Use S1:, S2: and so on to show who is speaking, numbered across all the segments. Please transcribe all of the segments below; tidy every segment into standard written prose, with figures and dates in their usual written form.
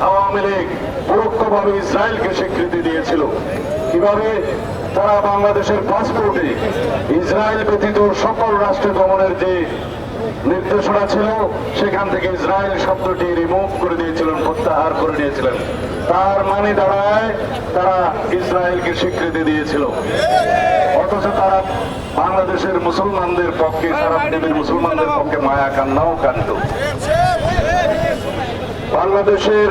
S1: আওয়ামী লীগ পরোক্ষভাবে ইসরায়েলকে স্বীকৃতি দিয়েছিল। কিভাবে? তারা বাংলাদেশের পাসপোর্টে ইসরায়েল ব্যতীত সকল রাষ্ট্রে গমনের যে নির্দেশনা ছিল সেখান থেকে ইসরায়েল শব্দটি রিমুভ করে দিয়েছিলেন, প্রত্যাহার করে দিয়েছিলেন। তার মানে দাঁড়ায় তারা ইসরায়েলকে স্বীকৃতি দিয়েছিল, অথচ তারা বাংলাদেশের মুসলমানদের পক্ষে, সারা পৃথিবীর মুসলমানদের পক্ষে মায়া কান্নাও কাঁদত। বাংলাদেশের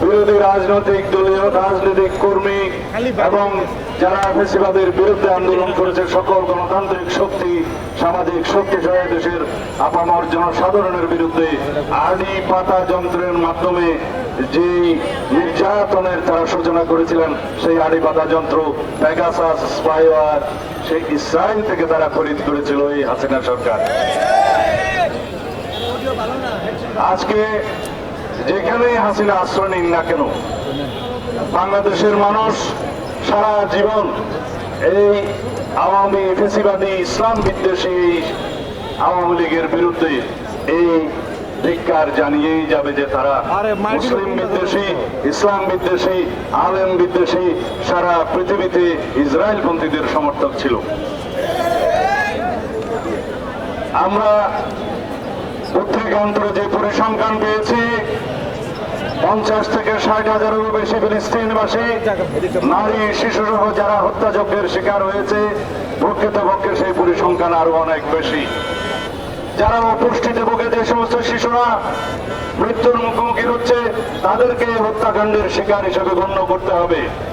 S1: বিরোধী রাজনৈতিক কর্মী এবং যারা ফ্যাসিবাদের বিরুদ্ধে আন্দোলন করেছে সকল গণতান্ত্রিক শক্তি, সামাজিক শক্তি সহ দেশের আপামর জনসাধারণের বিরুদ্ধে আড়ি পাতা যন্ত্রের মাধ্যমে যে নির্যাতনের তারা সূচনা করেছিলেন, সেই আড়ি পাতা যন্ত্র পেগাসাস স্পাইওয়ার সেই ইসরায়েল থেকে তারা খরিদ করেছিল এই হাসিনা সরকার। আজকে যেখানে হাসিনা আশ্রয় নিন না কেন, বাংলাদেশের মানুষ সারা জীবন এই আওয়ামী ফ্যাসিবাদী ইসলাম বিদ্বেষী আওয়ামী লীগের বিরুদ্ধে এই ধিক্কার জানিয়েই যাবে যে তারা মুসলিম বিদ্বেষী, ইসলাম বিদ্বেষী, আলেম বিদ্বেষী, সারা পৃথিবীতে ইসরায়েল পন্থীদের সমর্থক ছিল। আমরা পত্রিকান্তরে যে পরিসংখ্যান পেয়েছি, 50 থেকে 60,000-এরও বেশি ফিলিস্তিনবাসী নারী শিশু সহ যারা হত্যাযজ্ঞের শিকার হয়েছে, প্রকৃতপক্ষে সেই পরিসংখ্যান আরো অনেক বেশি। যারা অপুষ্টিতে ভোগে, যে সমস্ত শিশুরা মৃত্যুর মুখোমুখি হচ্ছে, তাদেরকে হত্যাকাণ্ডের শিকার হিসেবে গণ্য করতে হবে।